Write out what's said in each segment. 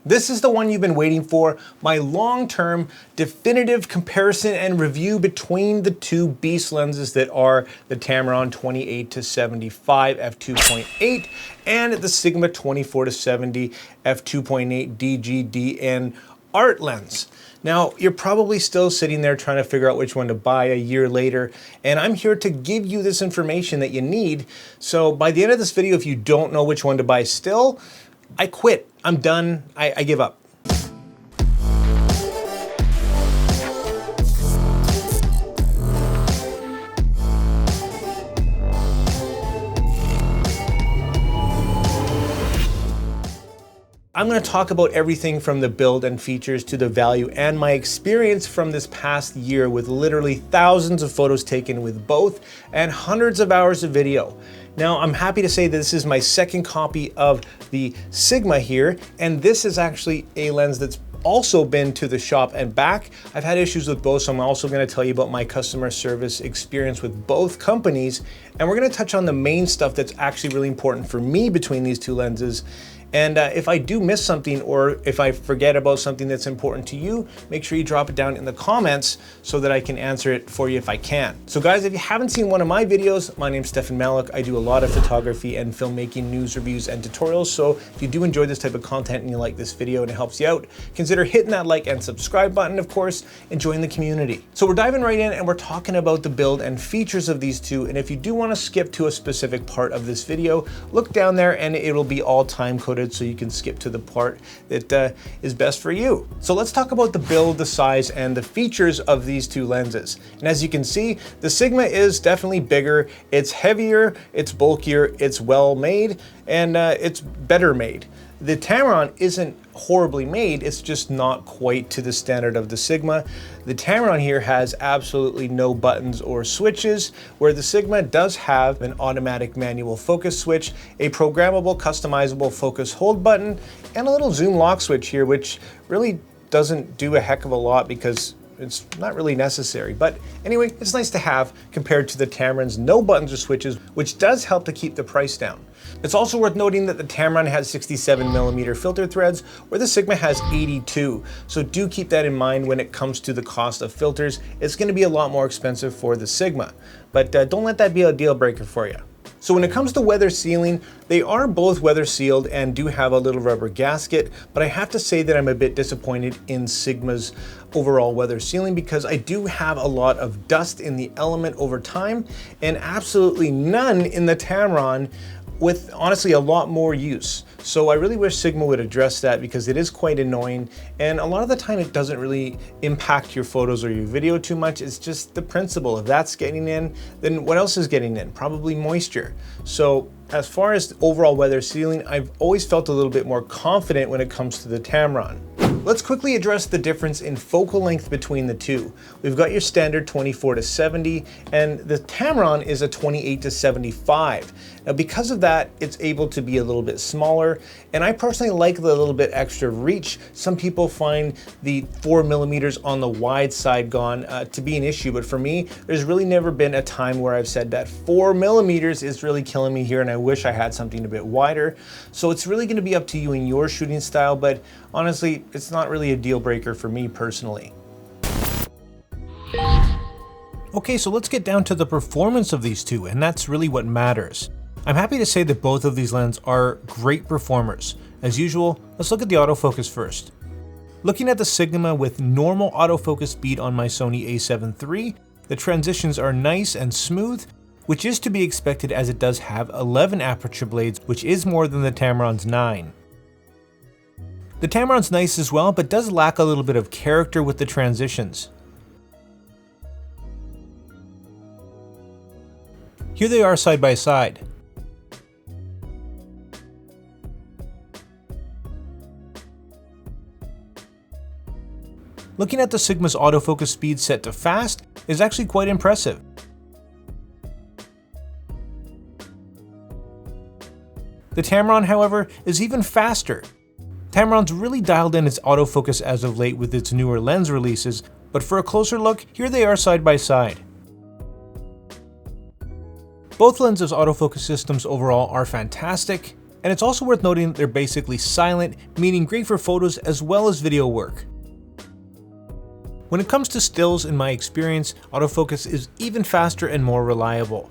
This is the one you've been waiting for, my long-term definitive comparison and review between the two beast lenses that are the Tamron 28-75 f2.8 and the Sigma 24-70 f2.8 DG DN Art lens. Now, you're probably still sitting there trying to figure out which one to buy a year later, and I'm here to give you this information that you need. So by the end of this video, if you don't know which one to buy still, I quit. I'm done. I give up. I'm going to talk about everything from the build and features to the value and my experience from this past year with literally thousands of photos taken with both and hundreds of hours of video. Now, I'm happy to say that this is my second copy of the Sigma here, and this is actually a lens that's also been to the shop and back. I've had issues with both, so I'm also going to tell you about my customer service experience with both companies, and we're going to touch on the main stuff that's actually really important for me between these two lenses. And if I do miss something or if I forget about something that's important to you, make sure you drop it down in the comments so that I can answer it for you if I can. So guys, if you haven't seen one of my videos, my name's Stefan Malloch. I do a lot of photography and filmmaking, news reviews and tutorials. So if you do enjoy this type of content and you like this video and it helps you out, consider hitting that like and subscribe button, of course, and join the community. So we're diving right in and we're talking about the build and features of these two. And if you do want to skip to a specific part of this video, look down there and it will be all time coded, so you can skip to the part that is best for you. So let's talk about the build, the size, and the features of these two lenses. And as you can see, the Sigma is definitely bigger, it's heavier, it's bulkier, it's well made, and it's better made. The Tamron isn't horribly made, it's just not quite to the standard of the Sigma. The Tamron here has absolutely no buttons or switches, where the Sigma does have an automatic manual focus switch, a programmable customizable focus hold button, and a little zoom lock switch here, which really doesn't do a heck of a lot because it's not really necessary. But anyway, it's nice to have compared to the Tamron's no buttons or switches, which does help to keep the price down. It's also worth noting that the Tamron has 67mm filter threads, where the Sigma has 82. So do keep that in mind when it comes to the cost of filters. It's going to be a lot more expensive for the Sigma, but don't let that be a deal breaker for you. So when it comes to weather sealing, they are both weather sealed and do have a little rubber gasket, but I have to say that I'm a bit disappointed in Sigma's overall weather sealing because I do have a lot of dust in the element over time and absolutely none in the Tamron, with honestly a lot more use. So I really wish Sigma would address that because it is quite annoying, and a lot of the time it doesn't really impact your photos or your video too much. It's just the principle. If that's getting in, then what else is getting in? Probably moisture. So as far as overall weather sealing, I've always felt a little bit more confident when it comes to the Tamron. Let's quickly address the difference in focal length between the two. We've got your standard 24-70, and the Tamron is a 28-75. Now because of that, it's able to be a little bit smaller, and I personally like the little bit extra reach. Some people find the 4mm on the wide side gone to be an issue, but for me, there's really never been a time where I've said that 4mm is really killing me here and I wish I had something a bit wider. So it's really going to be up to you and your shooting style, but honestly, it's not really a deal breaker for me personally. Okay, so let's get down to the performance of these two, and that's really what matters. I'm happy to say that both of these lenses are great performers. As usual, let's look at the autofocus first. Looking at the Sigma with normal autofocus speed on my Sony a7 III, the transitions are nice and smooth, which is to be expected as it does have 11 aperture blades, which is more than the Tamron's 9. The Tamron's nice as well, but does lack a little bit of character with the transitions. Here they are side by side. Looking at the Sigma's autofocus speed set to fast is actually quite impressive. The Tamron, however, is even faster. Tamron's really dialed in its autofocus as of late with its newer lens releases, but for a closer look, here they are side by side. Both lenses' autofocus systems overall are fantastic, And it's also worth noting that they're basically silent, meaning great for photos as well as video work. When it comes to stills, in my experience, autofocus is even faster and more reliable.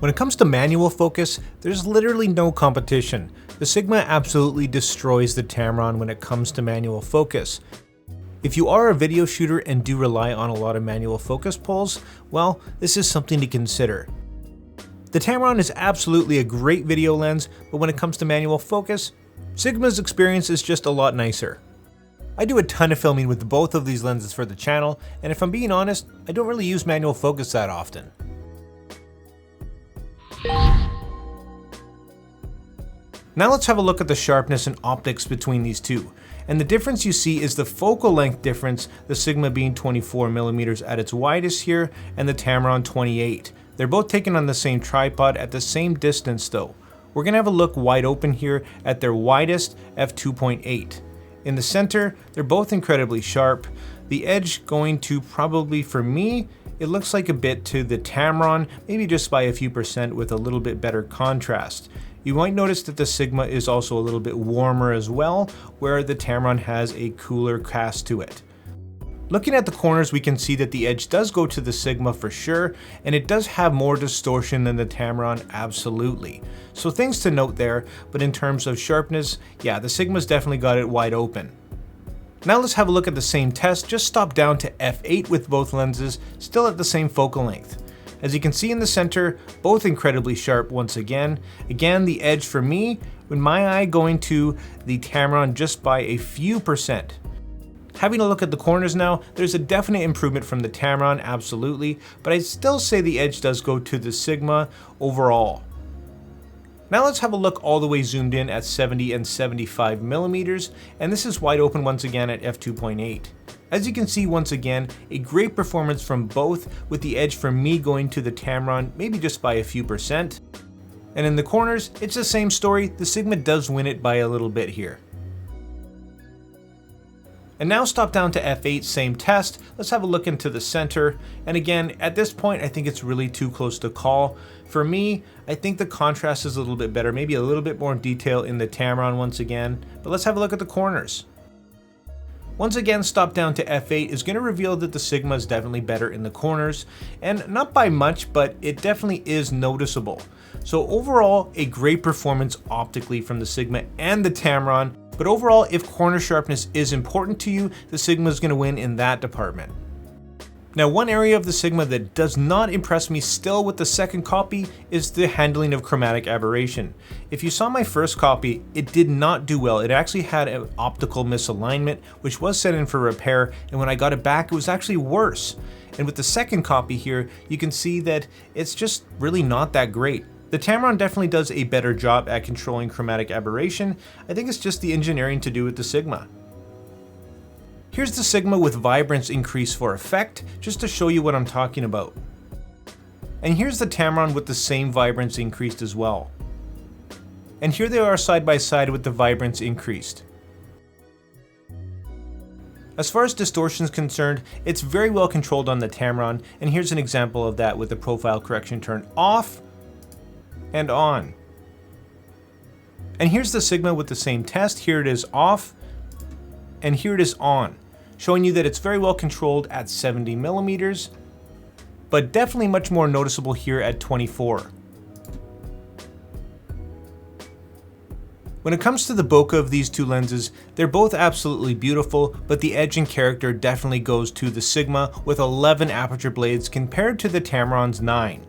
When it comes to manual focus, there's literally no competition. The Sigma absolutely destroys the Tamron when it comes to manual focus. If you are a video shooter and do rely on a lot of manual focus pulls, well, this is something to consider. The Tamron is absolutely a great video lens, but when it comes to manual focus, Sigma's experience is just a lot nicer. I do a ton of filming with both of these lenses for the channel, and if I'm being honest, I don't really use manual focus that often. Now let's have a look at the sharpness and optics between these two. And the difference you see is the focal length difference, the Sigma being 24mm at its widest here, and the Tamron 28. They're both taken on the same tripod at the same distance though. We're gonna have a look wide open here at their widest f2.8. In the center, they're both incredibly sharp. The edge going to probably, for me, it looks like a bit to the Tamron, maybe just by a few percent with a little bit better contrast. You might notice that the Sigma is also a little bit warmer as well, where the Tamron has a cooler cast to it. Looking at the corners, we can see that the edge does go to the Sigma for sure, and it does have more distortion than the Tamron, absolutely. So things to note there, but in terms of sharpness, yeah, the Sigma's definitely got it wide open. Now let's have a look at the same test, just stop down to f8 with both lenses, still at the same focal length. As you can see in the center, both incredibly sharp once again. Again, the edge for me, with my eye going to the Tamron just by a few percent. Having a look at the corners now, there's a definite improvement from the Tamron, absolutely, but I'd still say the edge does go to the Sigma overall. Now let's have a look all the way zoomed in at 70 and 75mm, and this is wide open once again at f2.8. As you can see once again, a great performance from both, with the edge for me going to the Tamron maybe just by a few percent. And in the corners, it's the same story, the Sigma does win it by a little bit here. And now stop down to f8, same test. Let's have a look into the center. And again, at this point, I think it's really too close to call. For me, I think the contrast is a little bit better, maybe a little bit more detail in the Tamron once again. But let's have a look at the corners. Once again, stop down to f8 is going to reveal that the Sigma is definitely better in the corners, and not by much, but it definitely is noticeable. So overall, a great performance optically from the Sigma and the Tamron, but overall, if corner sharpness is important to you, the Sigma is going to win in that department. Now, one area of the Sigma that does not impress me still with the second copy is the handling of chromatic aberration. If you saw my first copy, it did not do well. It actually had an optical misalignment, which was sent in for repair, and when I got it back, it was actually worse. And with the second copy here, you can see that it's just really not that great. The Tamron definitely does a better job at controlling chromatic aberration. I think it's just the engineering to do with the Sigma. Here's the Sigma with vibrance increase for effect, just to show you what I'm talking about. And here's the Tamron with the same vibrance increased as well. And here they are side by side with the vibrance increased. As far as distortion is concerned, it's very well controlled on the Tamron, and here's an example of that with the profile correction turned off and on. And here's the Sigma with the same test. Here it is off, and here it is on, showing you that it's very well controlled at 70mm, but definitely much more noticeable here at 24. When it comes to the bokeh of these two lenses, they're both absolutely beautiful, but the edge and character definitely goes to the Sigma with 11 aperture blades compared to the Tamron's 9.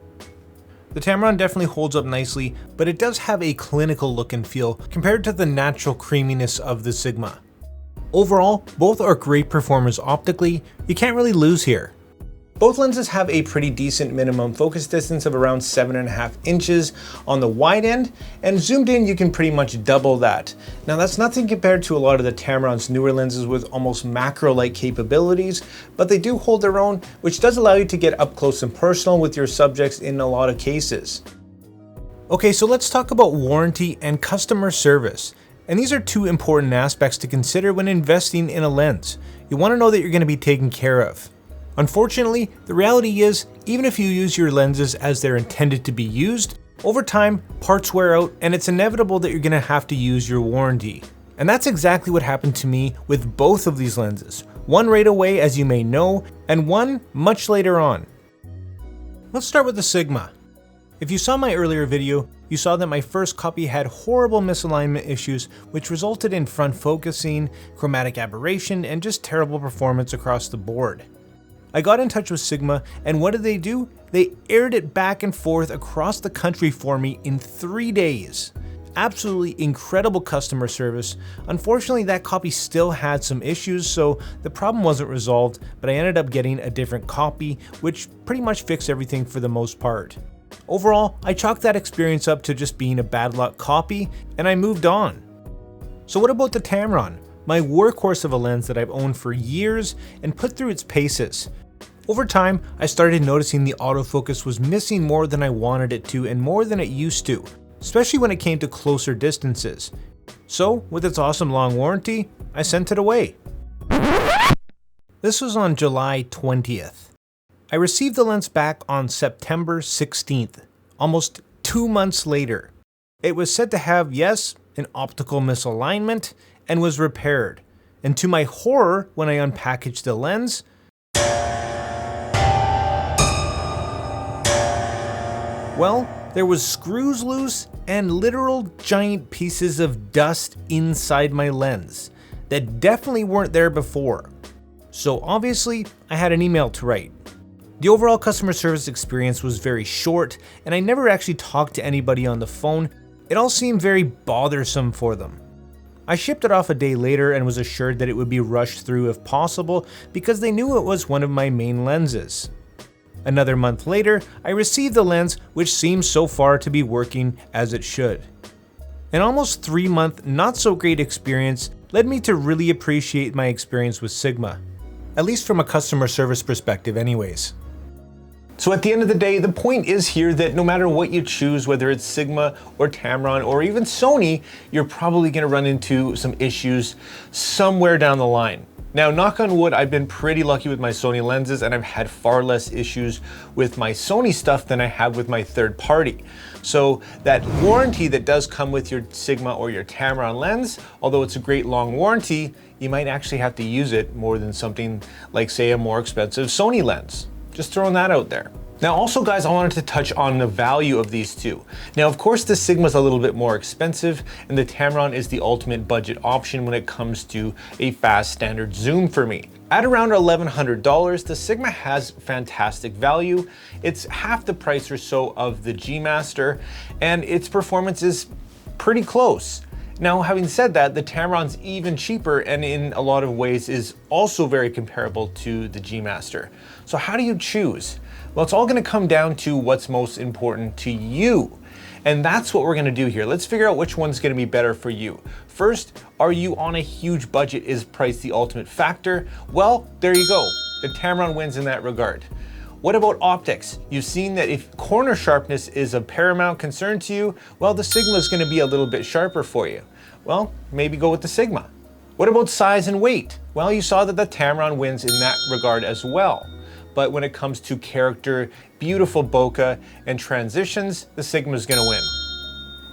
The Tamron definitely holds up nicely, but it does have a clinical look and feel compared to the natural creaminess of the Sigma. Overall, both are great performers optically. You can't really lose here. Both lenses have a pretty decent minimum focus distance of around 7.5 inches on the wide end, and zoomed in you can pretty much double that. Now that's nothing compared to a lot of the Tamron's newer lenses with almost macro-like capabilities, but they do hold their own, which does allow you to get up close and personal with your subjects in a lot of cases. Okay, so let's talk about warranty and customer service. And these are two important aspects to consider when investing in a lens. You want to know that you're going to be taken care of. Unfortunately, the reality is, even if you use your lenses as they're intended to be used, Over time, parts wear out and it's inevitable that you're gonna have to use your warranty. And that's exactly what happened to me with both of these lenses. One right away, as you may know, and one much later on. Let's start with the Sigma. If you saw my earlier video, you saw that my first copy had horrible misalignment issues, which resulted in front focusing, chromatic aberration, and just terrible performance across the board. I got in touch with Sigma, and what did they do? They aired it back and forth across the country for me in 3 days. Absolutely incredible customer service. Unfortunately, that copy still had some issues, so the problem wasn't resolved, but I ended up getting a different copy, which pretty much fixed everything for the most part. Overall, I chalked that experience up to just being a bad luck copy, and I moved on. So what about the Tamron? My workhorse of a lens that I've owned for years and put through its paces. Over time, I started noticing the autofocus was missing more than I wanted it to and more than it used to, especially when it came to closer distances. So, with its awesome long warranty, I sent it away. This was on July 20th. I received the lens back on September 16th, almost 2 months later. It was said to have, yes, an optical misalignment, and was repaired. And to my horror, when I unpackaged the lens, well, there was screws loose and literal giant pieces of dust inside my lens that definitely weren't there before. So obviously, I had an email to write. The overall customer service experience was very short, and I never actually talked to anybody on the phone. It all seemed very bothersome for them. I shipped it off a day later and was assured that it would be rushed through if possible because they knew it was one of my main lenses. Another month later, I received the lens, which seems so far to be working as it should. An almost 3-month not so great experience led me to really appreciate my experience with Sigma, at least from a customer service perspective anyways. So at the end of the day, the point is here that no matter what you choose, whether it's Sigma or Tamron or even Sony, you're probably gonna run into some issues somewhere down the line. Now, knock on wood, I've been pretty lucky with my Sony lenses and I've had far less issues with my Sony stuff than I have with my third party. So that warranty that does come with your Sigma or your Tamron lens, although it's a great long warranty, you might actually have to use it more than something like, say, a more expensive Sony lens. Just throwing that out there. Now also guys, I wanted to touch on the value of these two. Now of course the Sigma's a little bit more expensive and the Tamron is the ultimate budget option when it comes to a fast standard zoom for me. At around $1,100, the Sigma has fantastic value. It's half the price or so of the G Master and its performance is pretty close. Now, having said that, the Tamron's even cheaper and in a lot of ways is also very comparable to the G Master. So how do you choose? Well, it's all gonna come down to what's most important to you. And that's what we're gonna do here. Let's figure out which one's gonna be better for you. First, are you on a huge budget? Is price the ultimate factor? Well, there you go. The Tamron wins in that regard. What about optics? You've seen that if corner sharpness is of paramount concern to you, well, the Sigma is going to be a little bit sharper for you. Well, maybe go with the Sigma. What about size and weight? Well, you saw that the Tamron wins in that regard as well. But when it comes to character, beautiful bokeh, and transitions, the Sigma is going to win.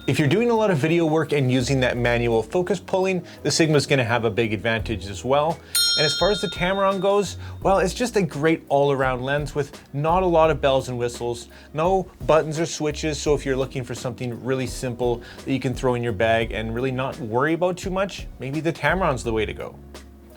If you're doing a lot of video work and using that manual focus pulling, the Sigma is going to have a big advantage as well. And as far as the Tamron goes, well, it's just a great all-around lens with not a lot of bells and whistles, no buttons or switches, so if you're looking for something really simple that you can throw in your bag and really not worry about too much, maybe the Tamron's the way to go.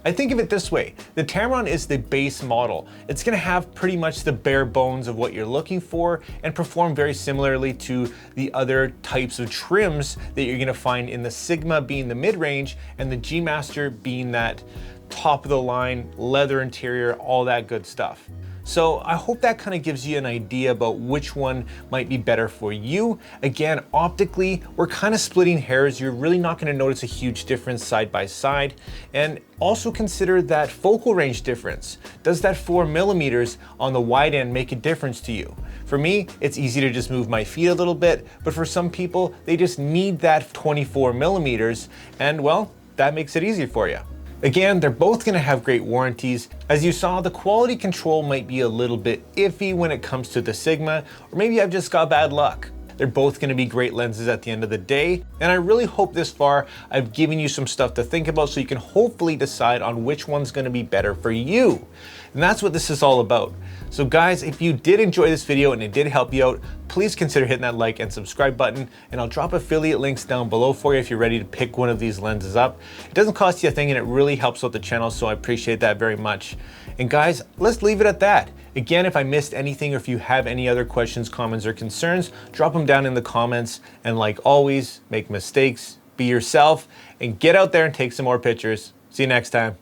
I think of it this way, the Tamron is the base model. It's gonna have pretty much the bare bones of what you're looking for and perform very similarly to the other types of trims that you're gonna find in the Sigma being the mid-range and the G Master being that top of the line, leather interior, all that good stuff. So I hope that kind of gives you an idea about which one might be better for you. Again, optically, we're kind of splitting hairs. You're really not going to notice a huge difference side by side. And also consider that focal range difference. Does that 4mm on the wide end make a difference to you? For me, it's easy to just move my feet a little bit, but for some people, they just need that 24mm, and well, that makes it easy for you. Again, they're both going to have great warranties. As you saw, the quality control might be a little bit iffy when it comes to the Sigma, or maybe I've just got bad luck. They're both gonna be great lenses at the end of the day. And I really hope this far I've given you some stuff to think about so you can hopefully decide on which one's gonna be better for you. And that's what this is all about. So guys, if you did enjoy this video and it did help you out, please consider hitting that like and subscribe button, and I'll drop affiliate links down below for you if you're ready to pick one of these lenses up. It doesn't cost you a thing and it really helps out the channel, so I appreciate that very much. And guys, let's leave it at that. Again, if I missed anything or if you have any other questions, comments, or concerns, drop them down in the comments. And like always, make mistakes, be yourself, and get out there and take some more pictures. See you next time.